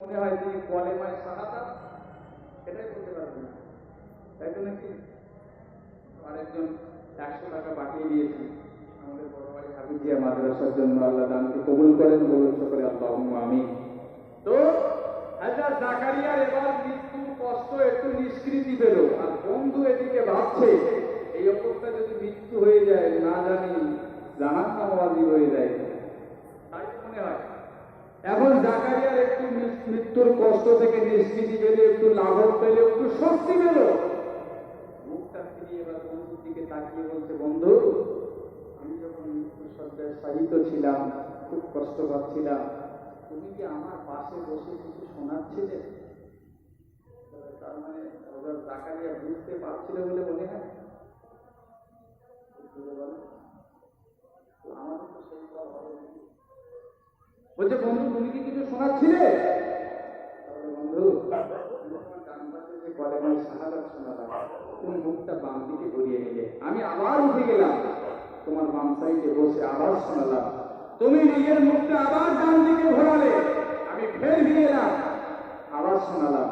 মনে হয় তিনি কলেমায় শাহাদাত এটাই বলতে পারবেন, তাই তো নাকি? আরেকজন 100 টাকা পাঠিয়ে দিয়েছেন আমাদের বড় ভাই হাফিজিয়া মাদ্রাসার জন্য। আল্লাহ দানকে কবুল করেন, বলুন সকলে আল্লাহুম্মা আমিন। তো হযরত জাকারিয়ার এবার মৃত্যুর কষ্ট একটু নিষ্কৃতি পেল, আর বন্ধু এদিকে ভাবছে এই অবস্থা যদি মৃত্যু হয়ে যায়, না জানি জাহান্নামবাদী হয়ে যায়, তাই মনে হয়। এখন জাকারিয়ার একটু মৃত্যুর কষ্ট থেকে নিষ্কৃতি পেলে, একটু লাঘব পেলে, একটু স্বস্তি পেল। মুখটা ফিরিয়ে এবার বন্ধুর দিকে তাকিয়ে বলছে, বন্ধু, আমি যখন মৃত্যুর শয্যায় শায়িত ছিলাম, খুব কষ্ট পাচ্ছিলাম, তুমি কি আমার পাশে বসে কিছু শোনাচ্ছিলে? তার মানে জাকারিয়া বুঝতে পারছিল বলে মনে হয়। আমাদের তো সেই সব হবে নাকি? বলছে, বন্ধু, তুমি কি কিছু শোনাচ্ছিলে? বন্ধু, কলেমায় শাহাদাত শোনালাম, তুমি মুখটা বাম দিকে ঘুরিয়ে নিলে, আমি আবার উঠে গেলাম, তোমার বাম সাইডে বসে আবার শোনালাম, তুমি নিজের মুখটা আবার ডান দিকে ঘোরালে, আমি ফের ফিরে এলাম, আবার শোনালাম।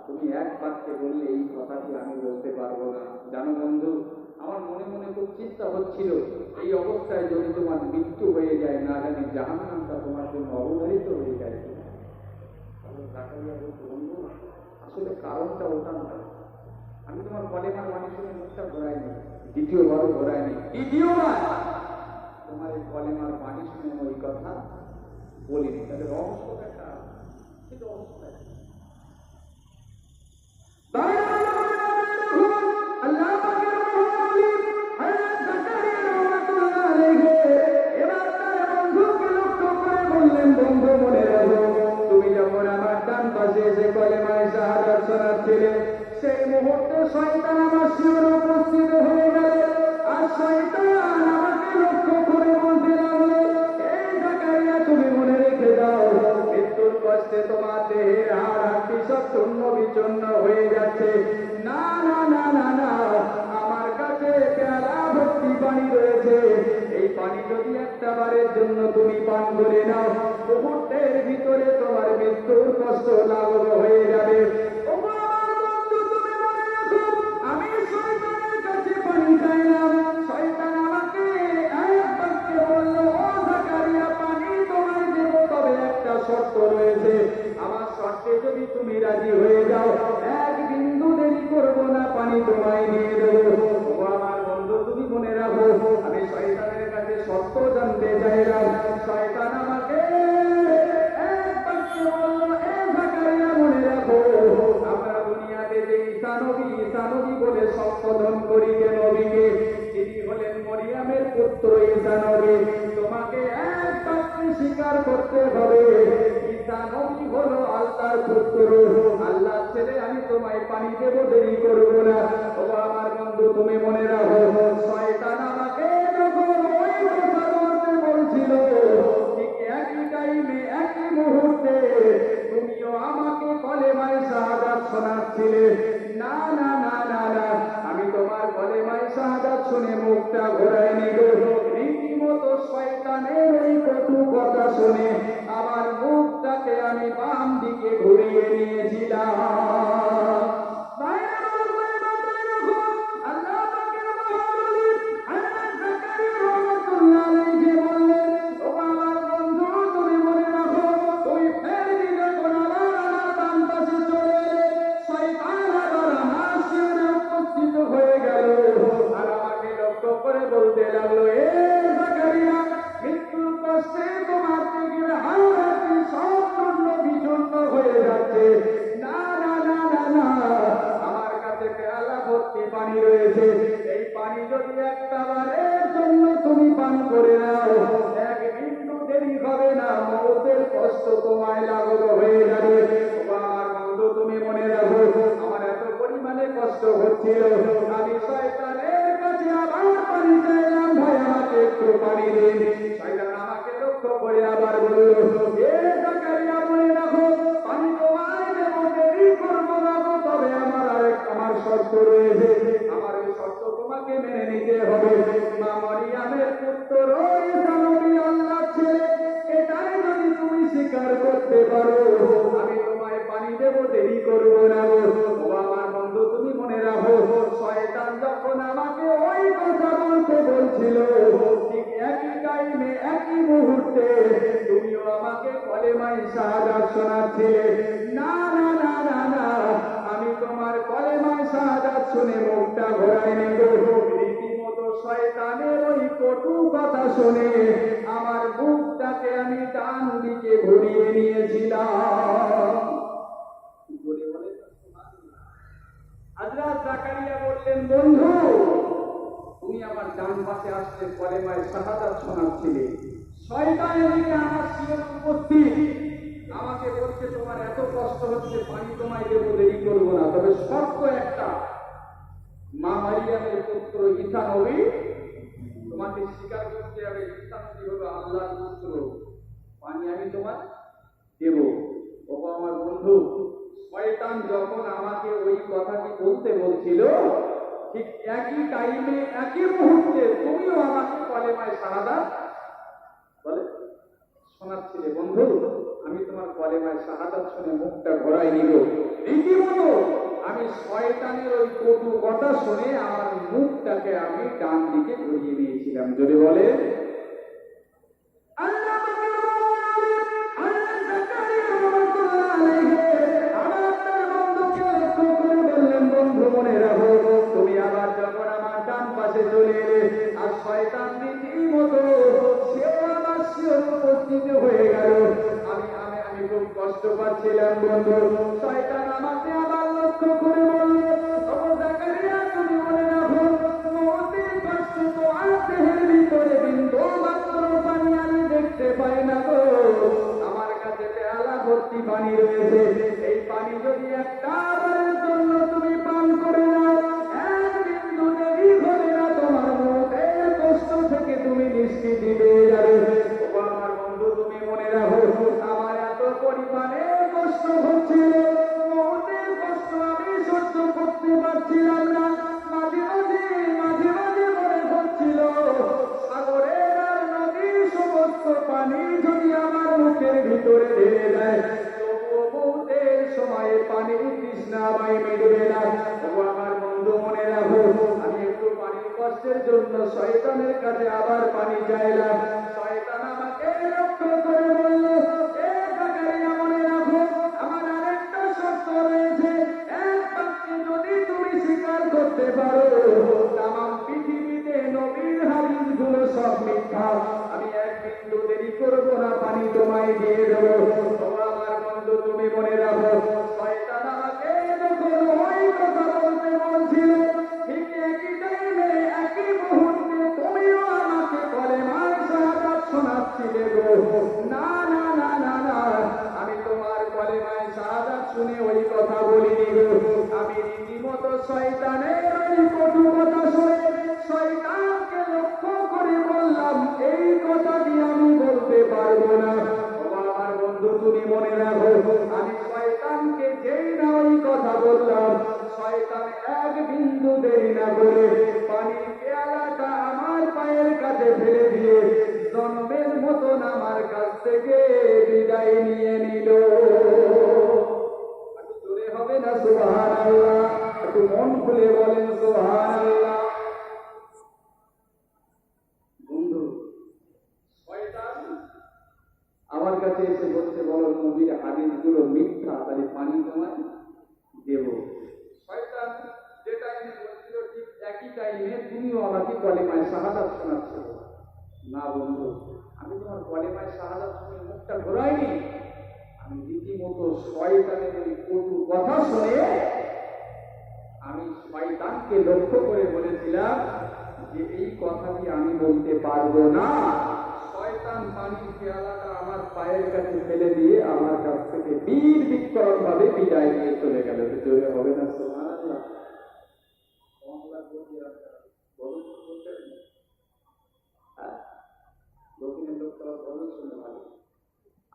তুমি এক বাক্যে বললে এই কথাটি আমি বলতে পারবো না। জানো বন্ধু, আমার মনে মনে খুব চিন্তা হচ্ছিল, এই অবস্থায় যদি তোমার মৃত্যু হয়ে যায়, না জানি জাহান্নামটা তোমার জন্য অবধারিত হয়ে যায়। বন্ধু, আসলে কারণটা ওটা নয়, আমি তোমার কলেমার বাণী শুনে মুখটা ঘোরাইনি, দ্বিতীয়বারও ঘোরাইনি, দ্বিতীয়বার তোমার এই কলেমার বাণী শুনে ওই কথা বলিনি। তাহলে রহস্যটা সেটা অবস্থায় সেই মুহূর্তে শয়তান আমার শিবিরে উপস্থিত হয়ে গেল, আর শয়তান আমাকে লক্ষ্য করে বলতে লাগলো, এই জাকারিয়া, তুমি মনে রেখে দাও, মৃত্যুর কষ্টে তোমার দেহের হাড় হাড্ডি সব চূর্ণ বিচূর্ণ হয়ে যাচ্ছে। না না না না না, আমার কাছে পেয়ালা ভর্তি পানি রয়েছে, এই পানি যদি একটা বারের জন্য তুমি পান করে নাও, মুহূর্তের ভিতরে তোমার মৃত্যুর কষ্ট লাঘব হয়ে যাবে। শর্ত রয়েছে, আমার শর্তে যদি তুমি রাজি হয়ে যাও, এক বিন্দু দেরি করবো না, পানি তোমায় নিয়ে দেবো। আমার বন্ধু, তুমি মনে রাখো, আমি শয়তানের কাছে শর্ত জানতে চাইলাম, শয়তান আমাকে এক বাক্যে বলল, এ জাকারিয়া, মনে রাখো, আমরা দুনিয়াতে যে ঈসা নবী বলে সম্বোধন করি যে নবীকে, তিনি হলেন মরিয়ামের পুত্র ঈসা নবী। তোমাকে এক বাক্যে স্বীকার করতে হবে, ঈসা নবী হলো আল্লাহর পুত্র, আল্লাহর ছেলে। আমি তোমায় পানি দেবো, দেরি করবো না। ও আমার বন্ধু, তুমি মনে রাখো, শয়তান আমাকে যখন ওই কথা বলতে বলছিল, ঠিক একই টাইমে, একই মুহূর্তে তুমিও আমাকে কলেমায় শাহাদাত শোনাচ্ছিলে। না না না না না, আমি তোমার কলেমায় শাহাদাত শুনে মুখটা ঘোরাই নিব, রীতিমতো শয়তানের ওই কটু কথা শুনে আমার মুখটাকে আমি বাম দিকে ঘুরিয়ে নিয়েছিলাম। বলতে লাগলো, এ জাকারিয়া, মৃত্যুর কষ্টে তোমার থেকে হাড় সব চূর্ণ বিচূর্ণ হয়ে যাচ্ছে। না না না করবো না গো। ও আমার বন্ধু তুমি মনে রাখো, শয়তান যখন আমাকে ওই কথা বলতে বলছিল, ঠিক একই টাইমে একই মুহূর্তে তুমিও আমাকে কলেমায়ে শাহাদাত শোনাচ্ছিলে। না না না না না, আমি তোমার কলেমায়ে শাহাদাত শুনে মুখটা ঘোরাইনি গো। রীতিমতো শয়তানের ওই কটু কথা শুনে আমার মুখটাকে আমি ডান দিকে ঘুরিয়ে নিয়েছিলাম। হযরত জাকারিয়া বললেন, বন্ধু তুমি আমার ডান পাশে আসলে কলেমায়ে শাহাদাত শোনাচ্ছিলে, শয়তান এদিকে আমার শিরক উপস্থিত, আমাকে বলছে তোমার এত কষ্ট হচ্ছে, পানি তোমায় দেবো, দেরি করবো না, তবে শর্ত একটা, মা মারিয়ামের পুত্র ঈসা নবী তোমাকে স্বীকার করতে হবে, ঈসা নবী হবে আল্লাহর পুত্র, পানি আমি তোমার দেব। ও আমার বন্ধু, শয়তান যখন আমাকে ওই কথাটি বলতে বলছিল, ঠিক একই টাইমে একই মুহূর্তে তুমিও আমাকে কলেমায়ে শাহাদাত বলে শোনাচ্ছিলে। বন্ধু আমি তোমার কলেমায়ে শাহাদাত শুনে মুখটা ঘোরাই নিল। রীতিমতো আমি শয়তানের ওই কটু কথা শুনে আমার মুখটাকে আমি ডান দিকে ঘুরিয়ে নিয়েছিলাম। যদি বলে তুমি আবার যখন আমার ডান পাশে চলে এলে, আর শয়তান রীতিমতো সেও আমার শিওর উপস্থিত হয়ে গেল, আমি আমি আমি খুব কষ্ট পাচ্ছিলাম বন্ধু। শয়তান আমাকে আবার লক্ষ্য করে বলল, ও জাকারিয়া তুমি মনে রাখো, মৌতের কষ্ট তো আর দেহের ভিতরে বিন্দু মাত্র পানি আমি দেখতে পাই না গো। আমার কাছে পেয়ালা ভর্তি পানি রয়েছে, এই পানি যদি একটা বারের জন্য তুমি পান করে নাও, এক বিন্দু দেরি হবে না, তোমার মৌতের কষ্ট থেকে তুমি নিষ্কৃতি পেয়ে যাবে। ও আমার বন্ধু তুমি মনে রাখো, আমার এত পরিমাণে কষ্ট হচ্ছিল, মৌতের কষ্ট আমি সহ্য করতে পারছিলাম না। মাঝে মাঝে মাঝে মাঝে মনে হচ্ছিল সাগরের আর নদীর সমস্ত পানি যদি আমার মুখের ভিতরে ঢেলে দেয়, তবুও মৌতের সময়ে পানির তৃষ্ণা আমায় মিটবে না। ও আমার বন্ধু মনে রাখো, আমি একটু পানির কষ্টের জন্য শয়তানের কাছে আবার পানি চাইলাম। শয়তান আমাকে লক্ষ্য করে বলল, এ জাকারিয়া মনে রাখো, আমার আরেকটা শর্ত রয়েছে, এক বাক্যে যদি তুমি স্বীকার করতে পারো তামাম পৃথিবীতে নবীর হাদিসগুলো সব মিথ্যা, আমি এক বিন্দু দেরি করবো না, পানি তোমায় দিয়ে দেবো। ও আমার বন্ধু তুমি মনে রাখো, শয়তান আমাকে যখন ওই কথা বলতে বলছিল, ঠিক একই টাইমে একই মুহূর্তে তুমিও আমাকে কলেমায়ে শাহাদাত শোনাচ্ছিলে গো। না না না না না, আমি তোমার কলেমায়ে শাহাদাত শুনে ওই কথা বলিনি গো, আমি রীতিমতো শয়তানের ওই কটু কথা শুনে শয়তানকে লক্ষ্য করে বললাম, এই কথাটি আমি বলতে পারবো না। আমার বন্ধু তুমি মনে রাখো, আমি শয়তানকে যেই না ওই কথা বললাম, শয়তান এক বিন্দু দেরি না করে পানির পেয়ালাটা আমার পায়ের কাছে ফেলে দিয়ে জনমের মতন আমার কাছ থেকে বিদায় নিয়ে নিল। একটু জোরে হবে না সুবহানাল্লাহ? একটু মন খুলে বলেন সুবহানাল্লাহ। বন্ধু শয়তান আমার কাছে এসে বলছে, বলো নবীর হাদিসগুলো মিথ্যা, তাহলে পানি তোমায় দেব। শয়তান যে টাইমে বলছিল, ঠিক একই টাইমে তুমিও আমাকে কলেমায়ে শাহাদাত শোনাচ্ছ। না বন্ধু, আমি তোমার কলেমায়ে শাহাদাত শুনে মুখটা ঘোরাইনি, আমি রীতিমতো শয়তানের ওই কটু কথা শুনে আমি শয়তানকে লক্ষ্য করে বলেছিলাম যে এই কথাটি আমি বলতে পারবো না। শয়তান পানির পেয়ালাটা আমার পায়ের কাছে ফেলে দিয়ে আমার কাছ থেকে বীর বিক্রম ভাবে বিদায় নিয়ে চলে গেল। জোরে হবে না সুবহানাল্লাহ? দক্ষিণের লোক সব বড় শুনে ভালো।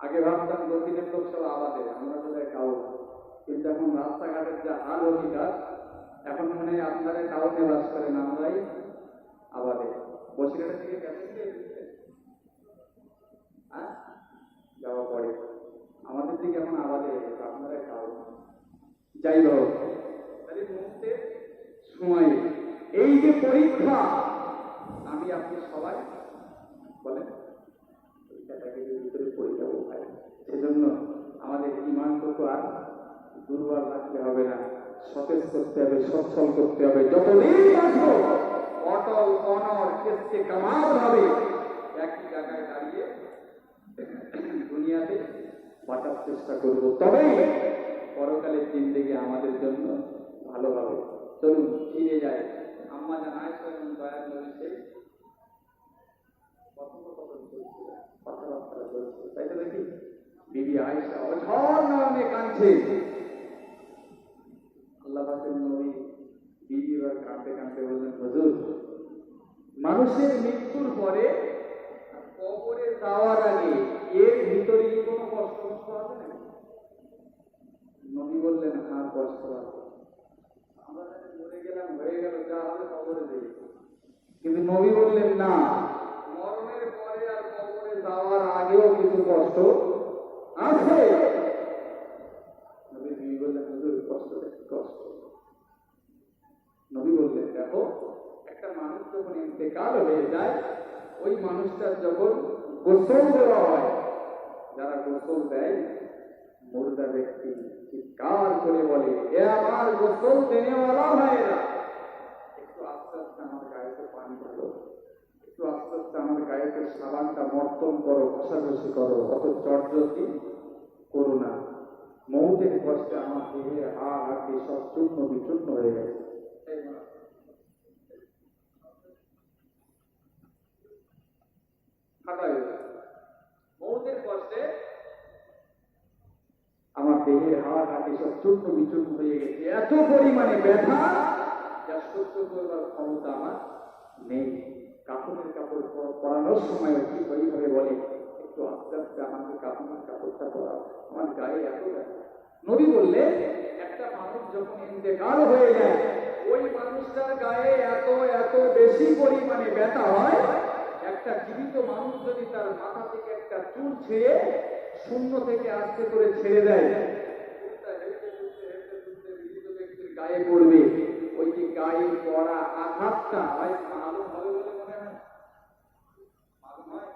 আগে ভাবতাম দক্ষিণের লোক সব আবাদে, আমরা বোধহয় কাউ, কিন্তু এখন রাস্তাঘাটের যা হাল অধিকার, এখন মনে হয় আপনারা টাউনে বাস করেন, আমরাই আবাদে। বসিরহাটের দিকে গেছেন যাওয়া পরে আমাদের দিকে এখন আবাদে, আপনারা কাউ। যাই হোক, তাহলে মুহূর্তের সময় এই যে পরীক্ষা, আমি আপনি সবাই বলেন পরীক্ষাটাকে ভিতরে পড়ে যাবো ভাই। সেজন্য আমাদের ইমানটুকু আর দুর্বল রাখতে হবে না, সতেজ করতে হবে, সচ্ছল করতে হবে। যতদিন বাঁচবো অটল অনর কেসকে কামাল হবে একই জায়গায় দাঁড়িয়ে দুনিয়াতে বাঁচার চেষ্টা করবো, তবেই পরকালের জিন্দেগি আমাদের জন্য ভালো হবে। চলুন ফিরে যায় আম্মা জান আয়েশা দয়ার নবী সেই কথাবার্তা চলছে, তাই তো দেখি বিবি আয়েশা অঝর নয়নে কাঁদছে। আল্লাহ পাকের নবী বিবি এবার কাঁদতে কাঁদতে বললেন, হুজুর, মানুষের মৃত্যুর পরে কবরে যাওয়ার আগে এর ভিতরে কি কোনো কষ্ট আছে না? নবী বললেন, হ্যাঁ কষ্ট আছে, আমরা মরে গেলাম, হয়ে গেল, যা হবে কবরে দেই। কিন্তু নবী বললেন, না, মরণের পরে আর কবরে যাওয়ার আগেও কিছু কষ্ট আছে। নবী বললেন, হুজুর কষ্ট কষ্ট। নবী বললেন, দেখো, একটা মানুষ যখন ইন্তেকাল হয়ে যায়, ওই মানুষটার যখন গোসল দেওয়া হয়, যারা গোসল দেয় মুর্দা ব্যক্তি চিৎকার করে বলে, এ আমার গোসল দেনেওয়ালা ভাইয়েরা, একটু আস্তে আস্তে আমার গায়েতে পানি ঢালো, একটু আস্তে আস্তে আমার গায়েতে সাবানটা মর্তন করো, ঘষাঘষি করো, অত চটজলদি করো না। মৌতের কষ্টে আমার দেহে হাড় হাড়ি সব চূর্ণ বিচূর্ণ হয়ে গেছে। মৌতের কষ্টে আমার দেহের হাড় হাড়ি সব চূর্ণ বিচূর্ণ হয়ে গেছে, এত পরিমাণে ব্যথা যা সহ্য করবার ক্ষমতা আমার নেই। কাপড়ের কাপড় পরানোর সময় ঠিক ওইভাবে বলে, একটু আস্তে আস্তে আমাকে কাপড়ের কাপড়টা পরাও, আমার গায়ে এত ব্যথা। নবী বললে, একটা মানুষ যখন ইন্তেকাল হয়ে যায়, ওই মানুষটার গায়ে এত এত বেশি পরিমাণে ব্যথা হয়, একটা জীবিত মানুষ যদি তার মাথা থেকে একটা চুল ছিঁড়ে শূন্য থেকে আস্তে করে ছেড়ে দেয়, গায়ে পড়বে, ওই যে গায়ে পড়া আঘাতটা হয় মালুম হবে বলে মনে হয়? মালুম হয়?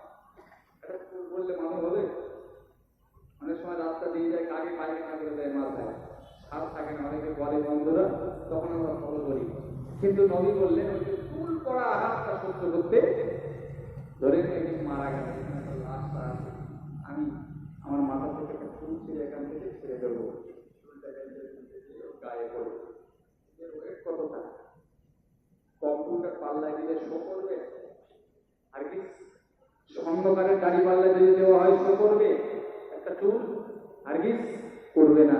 এটা বললে মালুম হবে? অনেক সময় রাস্তা দিয়ে যায়, আগে পায়খানা করে দেয় মাথায়, সাপ থাকে না, অনেকে বলে বন্ধুরা, তখন আমরা ফলো করি। কিন্তু নবী বললেন, ওই যে চুল পড়া আঘাতটা সহ্য করতে, ধরে একদিন মারা গেল, লাশটা আছে, আমি আমার মাথা থেকে একটা চুল ছিঁড়ে এখান থেকে ছেড়ে দেবো, গায়ে পড়ে কত থাকে, কম্পিউটার পাল্লায় দিলে শো করবে, আর কি স্বর্ণকারের দাড়ি পাল্লায় যদি দেওয়া হয় শো করবে, একটা চুল আর কি করবে না।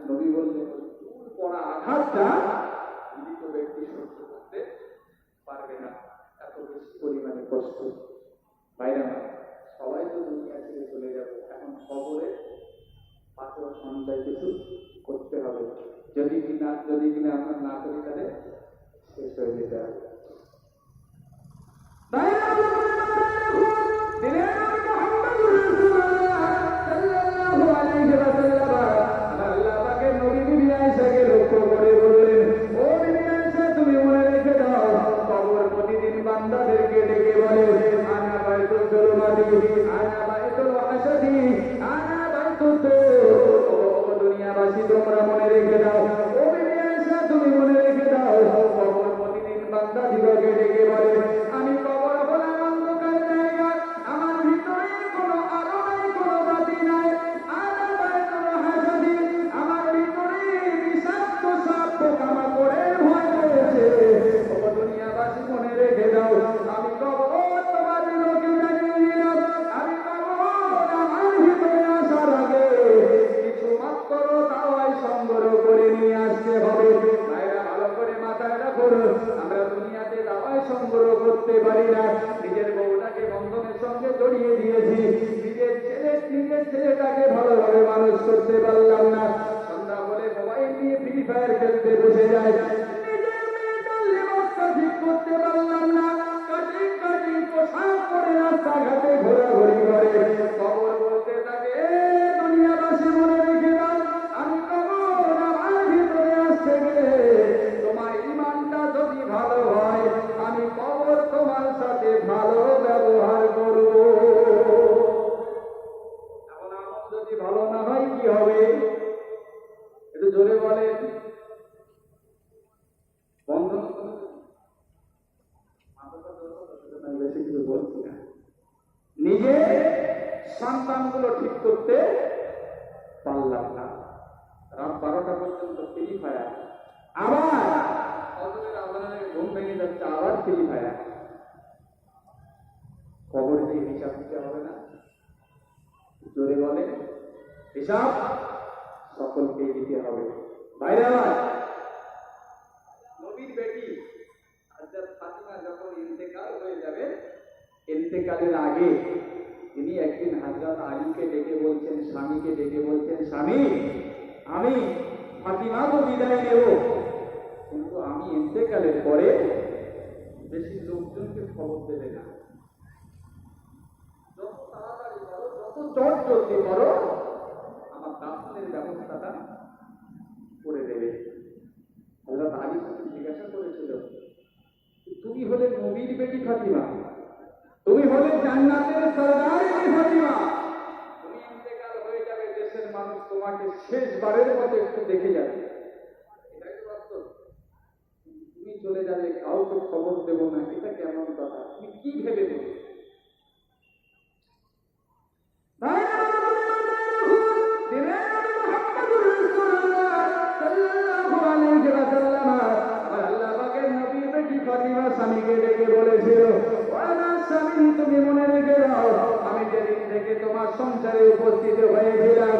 নবী বললেন, চুল পড়া আঘাতটা জীবিত ব্যক্তি সহ্য করতে পারবে না, এত বেশি পরিমাণে কষ্ট। বাইরে না, সবাই তো দুনিয়া ছেড়ে চলে যাবে, এখন খবরে পাথর সঞ্চয় কিছু করতে হবে, যদি কিনা আমরা না করি তাহলে শেষ হয়ে যেতে হবে। লক্ষ্য করে বললেন, ও বিবি আয়েশা, তুমি মনে রেখে দাও, কবর প্রতিদিন বান্দাদেরকে ডেকে বলে, আনা বাইতুল জুলমাতি, আনা বাইতুল হাসাদি, আনা বাইতুল দুনিয়াবাসী, তোমরা মনে রেখে দাও, ও বিবি আয়েশা, তুমি মনে রেখে দাও, কবর প্রতিদিন বান্দাদিগকে ডেকে বলে, আমি কবর হলাম অন্ধকার জায়গা, আমার ভিতরে কোনো আলো নাই, কোনো বাতি নাই, আনা বাইতুল হাসাদি, আমার ভিতরে বিষাক্ত সাপ পোকামাকড়ের ভয় রয়েছে। ও দুনিয়াবাসী মনে রেখে দাও, আমি কবর তোমাদের লোকে জানিয়ে দিলাম, আমি কবর আমার ভিতরে আসার আগে কিছু মাত্র দাওয়াই সংগ্রহ করে নিয়ে আসতে হবে। ভাইরা ভালো করে মাথায় রাখো, আমরা দুনিয়াতে দাওয়াই সংগ্রহ জোরে বলেন। বন্ধ বেশি কিছু বলছি না। নিজে সন্তানগুলো ঠিক করতে পারলাম না, রাত 12টা পর্যন্ত ফ্রি ফায়ার, আবার ফজরের আজানে ঘুম ভেঙে যাচ্ছে, আবার ফ্রি ফায়ার। কবরে যে হিসাব দিতে হবে না? জোরে বলে। হিসাব সকলকে দিতে হবে। ভাইরা আমার, নবীর বেটি হযরত ফাতিমা যখন ইন্তেকাল হয়ে যাবে, ইন্তেকালের আগে তিনি একদিন হযরত আলীকে ডেকে বলছেন, স্বামীকে ডেকে বলছেন, স্বামী আমি ফাতিমা তো বিদায় নেব, কিন্তু আমি ইন্তেকালের পরে বেশি লোকজনকে খবর দেবে না, যত তাড়াতাড়ি করো, যত চট জলদি করো, আমার দাফনের ব্যবস্থাটা করে দেবে। হযরত আলী জিজ্ঞাসা করেছিল, তুমি হলে নবীর বেটি ফাতিমা, তুমি হলে জান্নাতের সরদারিনী ফাতিমা, তুমি ইন্তেকাল হয়ে যাবে, দেশের মানুষ তোমাকে শেষবারের মতো একটু দেখে যাবে, এটাই তো বাস্তব। তুমি চলে যাবে, কাউকে খবর দেব না, এটা কেমন কথা? তুমি কি ভেবে দেবে? স্বামীকে ডেকে বলেছিল, স্বামী তুমি মনে রেখে দাও, আমি যেদিন থেকে তোমার সংসারে উপস্থিত হয়েছিলাম,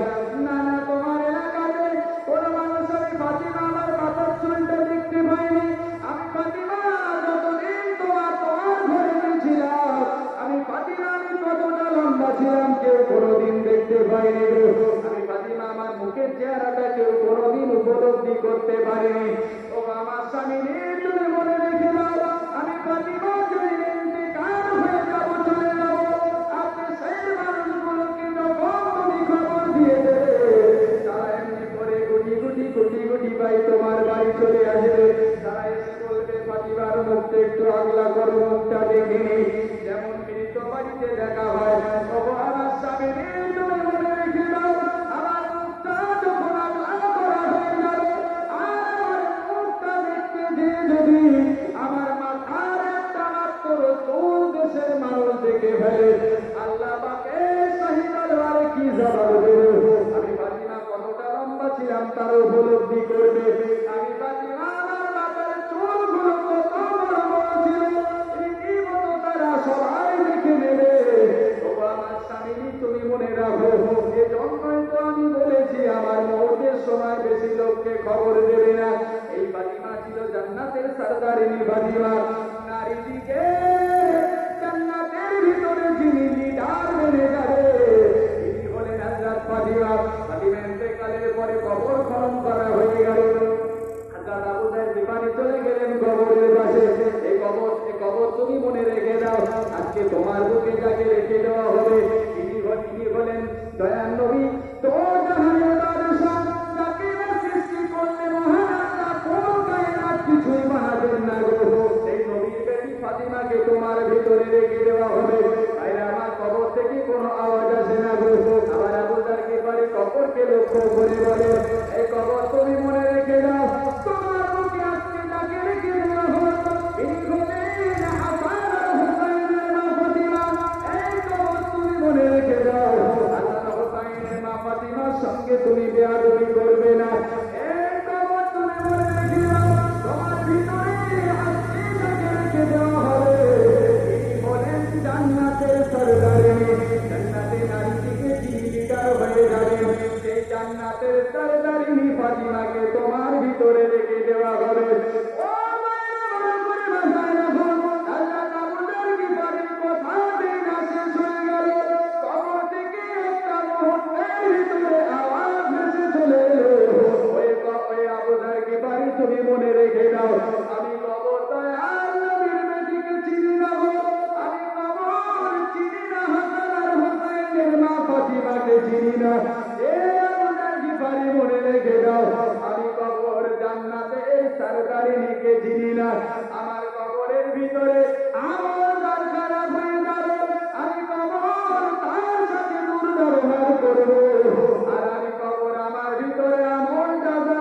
না না তোমার এলাকাতে কোন মানুষ আমি ফাতিমা আমার মাথার চুলটা দেখতে পাইনি। আমি ফাতিমা যতদিন তোমার ঘরে গেছিলাম, আমি ফাতিমা আমি কতটা লম্বা ছিলাম কেউ কোনোদিন দেখতে পাইনি। আমি ফাতিমা আমার মুখের চেহারাটা কেউ কোনোদিন উপলব্ধি করতে পারেনি। ও আমার স্বামী তুমি মনে রেখে দাও, আমি ফাতিমা যদি ইন্তেকাল হয়ে যাব, চলে যাব, আপনি সেই মানুষগুলোকে যখন তুমি খবর দিয়ে দেবে, তারা এমনি করে গুটি গুটি গুটি গুটি পাই তোমার বাড়ি চলে আসবে। তারা এসে বলবে, ফাতিমার মুখটা একটু আগলা করো, মুখটা দেখিনি, যেমন মৃত বাড়িতে দেখা হয়। আমার স্বামী তুমি মনে রেখে দাও, আমার মুখটা যখন আগলা করা হয়ে যাবে, আর মুখটা দেখতে দিয়ে যদি আমার মাথার একটা মাত্র চুল দেশের মানুষ দেখে ফেলে, আল্লাহ পাকে শাহী দরবারে কি জবাব দেব? আমি ফাতিমা কতটা লম্বা ছিলাম তার উপলব্ধি করবে। আমি ফাতিমা আমার মাথার চুলগুলো কত বড় বড় ছিল, রীতিমতো তারা সবাই দেখে নেবে। আমার স্বামী তুমি মনে রাখো, এজন্যই তো আমি বলেছি আমার মৌতের সময় বেশি লোককে খবর দেবে না। এই ফাতিমা ছিল জান্নাতের সরদারিনী ফাতিমা। নারীদিকে জান্নাতের ভিতরে যিনি লিডার মেনে যাবে, তিনি হলেন হযরত ফাতিমা। ফাতিমা ইন্তেকালের পরে কবর খনন করা হয়ে গেল। হযরত আবু যার বিমানে চলে গেলেন কবরের পাশে। এই কবর তুমি মনে রেখে দাও, আজকে তোমার বুকে যাকে রেখে দেওয়া হবে, তিনি হলেন দয়ার নবী, তো জাহানের বাদশাহ, যাকে সৃষ্টি করলে মহান আল্লাহ কোন কায়নাত কিছুই বানাবেন না গো। এই নবীর বেটি ফাতিমাকে তোমার ভিতরে রেখে দেওয়া হবে। ভাইরা আমার, কবর থেকে কোনো আওয়াজ আসে না গো। আবার আবু যার গিফারি কবরকে লক্ষ্য করে বলে, এই কবর তুমি মনে রেখে দাও, তোমার বুকে আজকে যাকে রেখে দেওয়া হবে, ইনি হলেন হাসান আর হুসাইনের মা ফাতিমা। এই কবর তুমি মনে রেখে দাও, হাসান হুসাইনের মা ফাতিমার সঙ্গে তুমি বেয়াদবি করবে না। এই কবর তুমি মনে রেখে দাও, তোমার ভিতরে আজকে যাকে রেখে দেওয়া হবে, ইনি হলেন জান্নাতের সরদারিনী। জান্নাতে নারীদিকে যিনি লিডার হয়ে যাবেন, সেই জান্নাতের সরদারিনী ফাতিমাকে তোমার ভিতরে রেখে দেওয়া হবে। ও তুমি মনে রেখে দাও, আমি কবর দয়াল নবীর বেটিকে চিনি না গো, আমি কবর চিনি না, হাসান আর হুসাইনের মা ফাতিমাকে চিনি না। এ আবু যার গিফারি মনে রেখে দাও, আমি কবর জান্নাতের সরদারিনীকে চিনি না। আমার কবরের ভিতরে আমার দার খারাপ হয়ে যাবে, আমি কবর তার সাথে দুর্ব্যবহার করবো, আর আমি কবর আমার ভিতরে আমল যাবে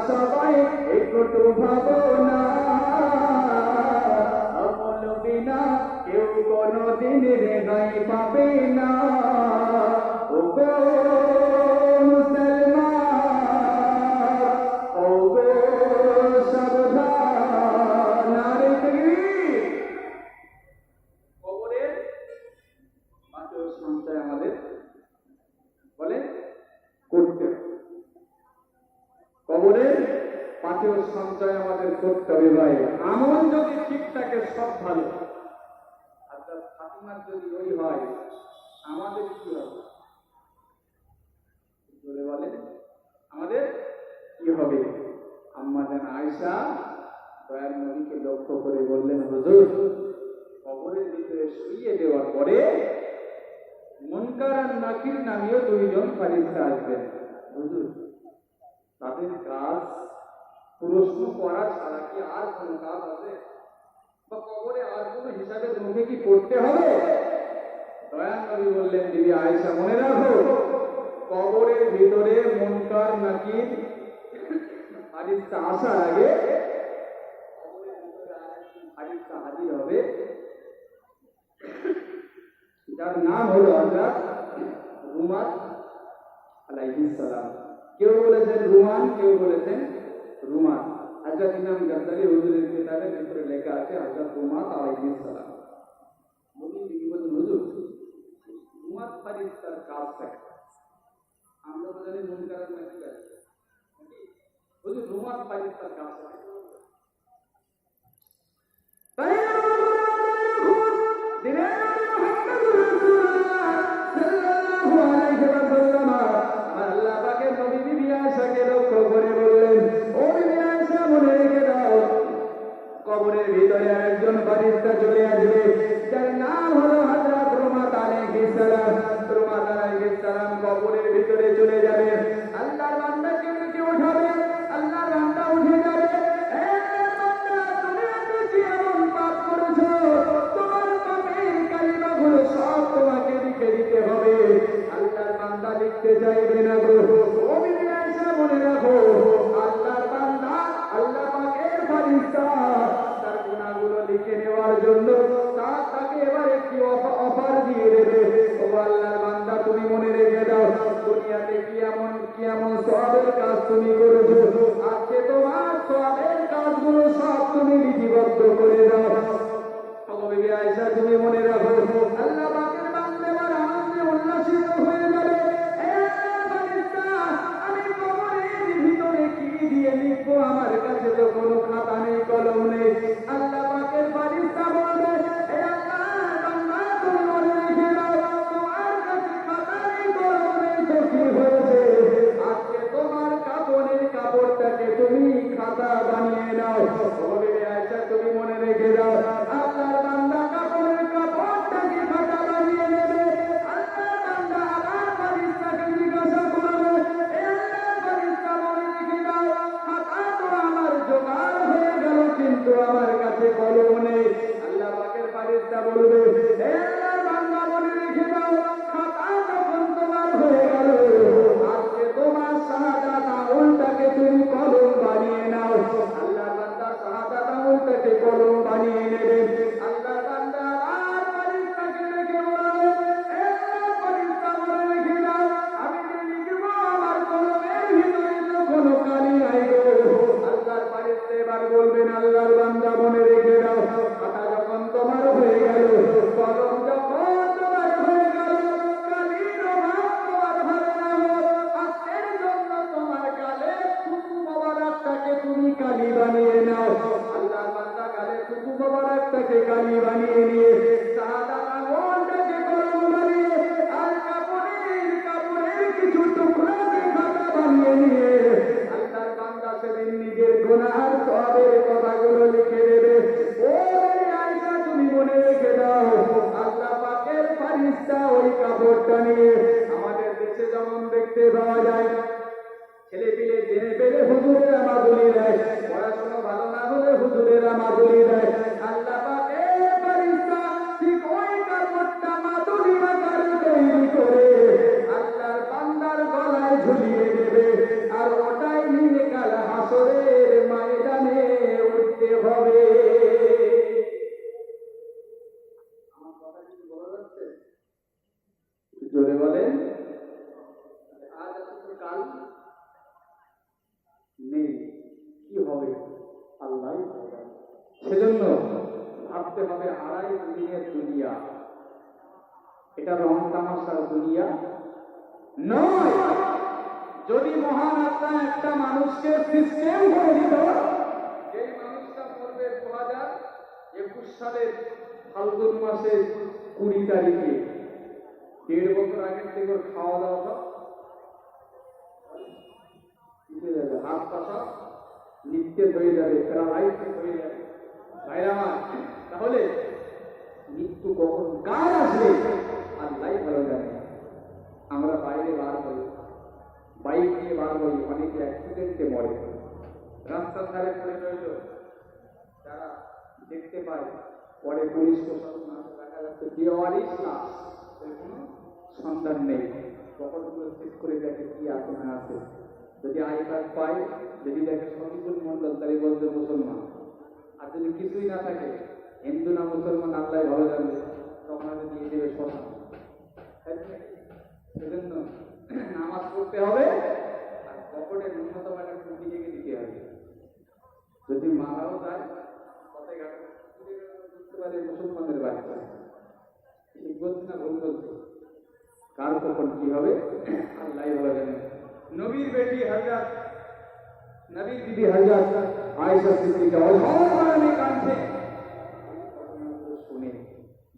সবাই একটু ভাবনা, আমল বিনা কেউ কোনদিন রেহাই পাবে না। ও গো মুসলমান, ও গো সাবধান, নারে তাকবীর। কবরের মাত্র সঞ্চয় আমাদের বলে করতে হবে। কবরের পাথেয় সঞ্চয় আমাদের করতে হবে ভাই। আমল যদি ঠিক থাকে সব ভালো, আর তার ফাতিমার যদি ওই হয় আমাদের কি হবে বলে, আমাদের কি হবে? আম্মা জান আয়েশা দয়ার নবীকে লক্ষ্য করে বললেন, হুজুর কবরের ভিতরে শুইয়ে দেওয়ার পরে মুনকার আর নাকির নামীয় দুইজন ফেরেশতা আসবেন। হুজুর তাদের কাজ প্রশ্ন করা ছাড়া কি আর কোনো কাজ আছে? বা কবরে আর কোনো হিসাবের মুখে কি পড়তে হবে? দয়ার নবী বললেন, দিদি আয়েশা মনে রাখো, কবরের ভিতরে মুনকার নাকির ফেরেশতা আসার আগে কবরের ভিতরে ফেরেশতা হাজির হবে, যার নাম হলো হযরত রুমান আলাইহিস সালাম। কেউ বলেছেন রুমান, কেউ বলেছেন রুমান। হযরত ইমাম গাজ্জালী হুজুরের কিতাবের ভিতরে লেখা আছে হযরত রুমান আলাইহিস সালাম। নবী বিবি বলেন, হুজুর রুমান ফেরেশতার কাজটা আমরা তো জানি মুনকার নাকির আছে, হুজুর রুমান ফেরেশতার কাজটা তাই দিনে কবরের ভিতরে একজন ফেরেশতা চলে আসবে, যার নাম হলো হযরত রুমান আলাইহিস সালাম। রুমান আলাইহিস সালাম কবরের ভিতরে চলে যাবে, আল্লাহর বান্দাকে ডেকে উঠাবে, আল্লাহর বান্দা উঠে যাবে। হে বান্দা, তুমি আজকে কি এমন পাপ করেছো? তোমার পাপের কালিমাগুলো সব তোমাকে লিখে দিতে হবে। আল্লাহর বান্দা লিখতে চাইবে না গো। ও বিবি আয়েশা মনে রাখো, আল্লাহর বান্দা আল্লাহ পাকের ফেরেশতা তার গুনাহগুলো লিখে নেওয়ার জন্য তাকে এবার একটি অফার দিয়ে দেবে। ও আল্লাহর বান্দা, তুমি মনে রেখে দাও, দুনিয়াতে কি এমন সওয়াবের কাজ তুমি করেছো, আজকে তোমার সওয়াবের কাজগুলো সব তুমি লিপিবদ্ধ করে দাও। ও বিবি আয়েশা তুমি মনে রাখো, আল্লাহ পাকের বান্দা এবার আনন্দে উল্লাসিত হয়ে যাবে। আমি কবরের ভিতরে কি দিয়ে লিখবো? আমার কাছে তো কোনো খাতা নেই, কলম নেই। আল্লাহ পাকের ফেরেশতা বলবে, হে আল্লাহর বান্দা, তুমি মনে রেখে দাও, তোমার কাছে খাতা নেই, কলম নেই তো কি হয়েছে? আজকে তোমার কাপড়ের কাপড়টাকে তুমি খাতা বানিয়ে নাও। ও বিবি আয়েশা তুমি মনে রেখে দাও, আল্লাহর বান্দা কাপড়ের কাপড়টাকে খাতা বানিয়ে নেবে। আল্লাহর বান্দা আবার ফেরেশতাকে জিজ্ঞাসা করবে, হে আল্লাহর ফেরেশতা মনে রেখে দাও, খাতা তো আমার জোগাড় হয়ে গেল, কিন্তু আমার কাছে কলম নেই। আল্লাহ পাকের ফেরেশতা বলবে, হে আল্লাহর বান্দা মনে রেখে দাও, খাতা যখন তোমার হয়ে গেল, আজকে তোমার শাহাদাত আঙুলটাকে তুমি কলম বানিয়ে নাও। আল্লাহর বান্দা শাহাদাত আঙুলটাকে কলম বানিয়ে নেবে। আল্লাহর বান্দা আর ফেরেশতাকে ডেকে বলবে, হে আল্লাহর ফেরেশতা মনে রেখে দাও, আমি যে লিখবো আমার কলমের ভিতরে তো কোনো কালি নাই গো। আল্লাহর ফেরেশতা এবার বলবেন, আল্লাহর বান্দা মনে রেখে দাও, খাতা যখন তোমার হয়ে গেল, কলম যখন তোমার হয়ে গেল, কালির অভাব তোমার হবে না গো। আজকের জন্য তোমার গালে থুতু মোবারকটাকে তুমি কালি বানিয়ে নাও। আল্লাহর বান্দা গালে থুতু মোবারকটাকে কালি বানিয়ে নিয়ে শাহাদাত আঙুলটাকে কলম বানিয়ে আর কাপড়ের কিছু টুকরাকে খাতা বানিয়ে নিয়ে আল্লাহর বান্দা সেদিন নিজের গুনাহের সওয়াবের কথাগুলো লিখে দেবে। ও আয়েশা তুমি মনে রেখে দাও, আল্লাহ পাকের ফেরেশতা ওই কাপড়টা নিয়ে আমাদের দেশে যেমন দেখতে পাওয়া যায়, ছেলে পিলে জেনে পেলে হুজুরেরা মাদুলি দেয়, পড়াশোনা ভালো না হলে হুজুরেরা মাদুলি দেয়। আল্লাহ পাকের ফেরেশতা ঠিক ওই ভাবতে হবে 2.5 দিনের দুনিয়া, এটা রং তামাশার দুনিয়া নয়। যদি মহান আল্লাহ একটা মানুষকে সিস্টেম করে দিত, এই মানুষটা মরবে 2021 সালের ফাল্গুন মাসের 20 তারিখে, 1.5 বছর আগের থেকে ওর খাওয়া দাওয়া সব হাত পাশা নিত্যে হয়ে যাবে, প্যারালাইজ হয়ে যাবে। ভাইরা আমার, তাহলে মৃত্যু কখন কার আসবে আল্লাহ ভালো জানে। আমরা বাইরে বার হই, বাইক নিয়ে বার হই, অনেকে অ্যাক্সিডেন্টে মরে, রাস্তার ধারে পড়ে রইল, যারা দেখতে পায় পরে পুলিশ প্রশাসন দেখা যাচ্ছে বেওয়ারিশ লাশ, কোনো সন্ধান নেই। পকেটগুলো চেক করে দেখে কি আছে না আছে, যদি আই কার্ড পায়, যদি দেখে শফিকুল মন্ডল, তাহলে বলতে মুসলমান। আর যদি কিছুই না থাকে, হিন্দু না মুসলমান আল্লাহ ভালো জানবে, তখন হয়তো দিয়ে দেবে শ্মশান। সেজন্য নামাজ পড়তে হবে, আর পকেটে ন্যূনতম একটা টুপি থেকে দিতে হবে। যদি মারাও যায়, পথে ঘাটে বুঝতে পারে মুসলমানের বাচ্চা, ঠিক বলছি না ভুল বলছি? কার কখন কি হবে আল্লাহ ভালো জানেন। নবীর বেটি হযরত, নবীর বিবি হযরত আয়েশা সিদ্দিকা অঝরে কাঁদছে শুনে।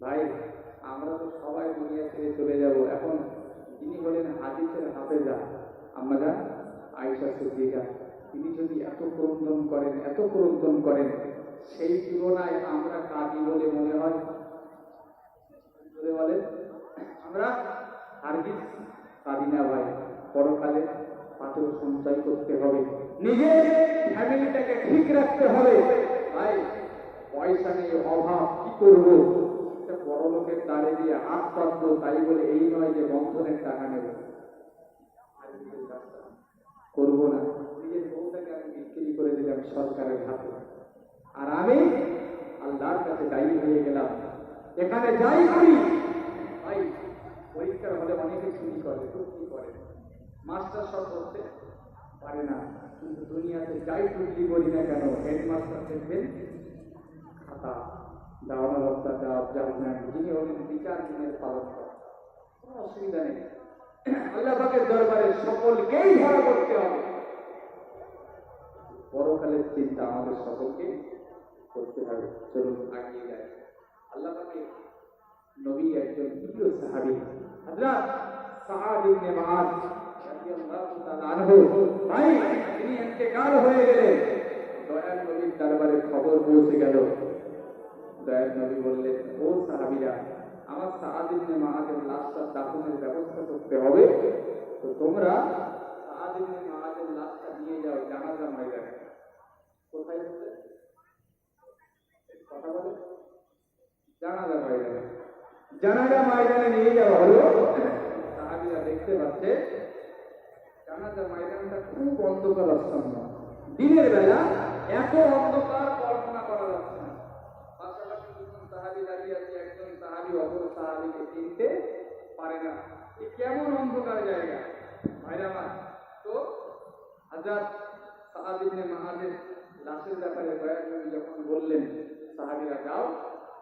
ভাই, আমরা তো সবাই দুনিয়া ছেড়ে চলে যাব। এখন যিনি বলেন হাদিসের হাফেজা আমরা আয়েশা সিদ্দিকা, তিনি যদি এত ক্রন্দন করেন, এত ক্রন্দন করেন, সেই তুলনায় আমরা কাঁদি বলে মনে হয়? বলেন আমরা হারগিজ কাঁদি না ভাই। পরকালে পাথর সঞ্চয় করতে হবে, নিজের ফ্যামিলিটাকে ঠিক রাখতে হবে। ভাই, পয়সা নেই, অভাব, কি করবো? বড় লোকের দাঁড়ে দিয়ে হাত পাতবো তাই বলে এই নয় যে বন্ধনের টাকা নেব, করবো না। নিজের বউটাকে আমি বিক্রি করে দিলাম সরকারের হাতে, আর আমি আল্লাহর কাছে দায়ী হয়ে গেলাম। এখানে যাই করি ভাই, পরীক্ষার হলে অনেকে চুরি করে, টুকলি করে, মাস্টার সব করতে পারে না, কিন্তু দুনিয়াতে যাই টুকলি করি না কেন, হেডমাস্টার দেখবেন খাতা দেওয়ার অবস্থা যিনি হলেন বিচার দিনের পালন করেন, কোনো অসুবিধা নেই। আল্লাহ পাকের দরবারে সকলকেই ধরা করতে হবে। পরকালের চিন্তা আমাদের সকলকে করতে হবে। চলুন আগিয়ে যায়। আল্লাহ পাকে নবী একজন প্রিয় সাহাবী হযরত সাআদ ইবনে মুআয রাদিয়াল্লাহু তাআলা আনহু, ভাই তিনি ইন্তেকাল হয়ে গেলেন। দয়ার নবীর দরবারে খবর পৌঁছে গেল। দয়ার নবী বললেন, ও সাহাবীরা, আমার সাআদ ইবনে মুআযের লাশটা দাফনের ব্যবস্থা করতে হবে, তো তোমরা সাআদ ইবনে মুআযের লাশটা নিয়ে যাও জানাজা ময়দানে। কোথায় হচ্ছে কথা বলে? জানাজা ময়দানে। জানাজা ময়দানে নিয়ে যাওয়া হলো। সাহাবীরা দেখতে পাচ্ছে জানাজা ময়দানটা খুব অন্ধকার আচ্ছন্ন, দিনের বেলা এত অন্ধকার কল্পনা করা যাচ্ছে না। পাশাপাশি দুজন সাহাবী দাঁড়িয়ে আছে, একজন সাহাবী অপর সাহাবীকে চিনতে পারে না। কেমন অন্ধকার জায়গা ভাইরা আমার। তো হযরত সাআদ ইবনে মুআযের লাশের ব্যাপারে দয়ার নবী যখন বললেন, সাহাবীরা যাও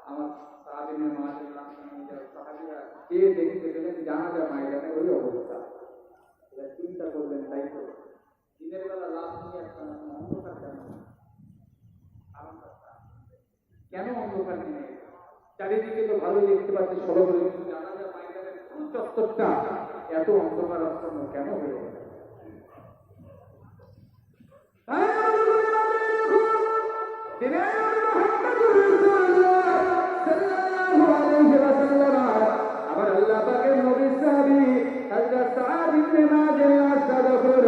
আমার সাআদ ইবনে মুআযের লাশটা নিয়ে যাও। সাহাবীরা যে দেখতে গেলেন জানাজা ময়দানে ওই অবস্থা। এটা চিন্তা করবেন, তাই তো দিনের বেলা লাশ নিয়ে আসতাম, অন্ধকার কেন অন্ধকার নেই? চারিদিকে তো ভালো দেখতে পাচ্ছি সড়ক, জানাজা ময়দানের পুরো চত্বরটা এত অন্ধকার আচ্ছন্ন কেন হয়ে গেল? আবার আল্লাহ পাকের নবী সাহাবী হযরত সাআদ ইবনে মুআযের লাশটা যখন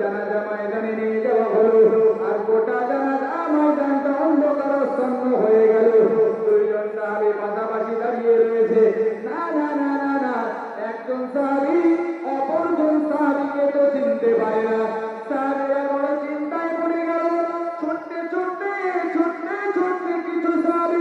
জানাজা ময়দানে নিয়ে যাওয়া হলো, আর গোটা জানাজা ময়দানটা অন্ধকারাচ্ছন্ন হয়ে গেল। দুইজন সাহাবী পাশাপাশি দাঁড়িয়ে রয়েছে। না না না না না, একজন সাহাবী অপরজন সাহাবীকে তো চিনতে পারে না। সাহাবীরা বড় চিন্তায় পড়ে গেল। ছুটতে ছুটতে ছুটতে ছুটতে কিছু সাহাবী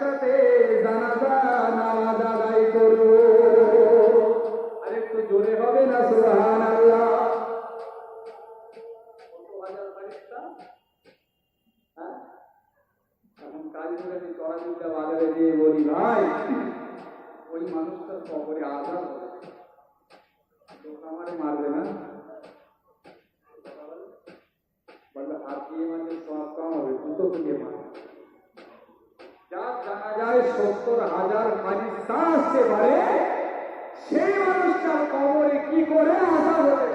একসাথে জানাজা নামাজ আদায় করবো। আর একটু জোরে হবে না সুবহানাল্লাহ? কত হাজার ফারিস্তা? হ্যাঁ, এখন কাজীদের আমি চড়াবিদ্যা বাজারে দিয়ে বলি, ভাই ওই মানুষটার কবরে আজাব হবে, আমারে মারবে না, বলবে হাত দিয়ে মারলে সব কম হবে, জুতো দিয়ে মারবে। যার জানা যায় 70,000 ফারিস্তা আসতে পারে, সেই মানুষটার কবরে কি করে আজাব হবে?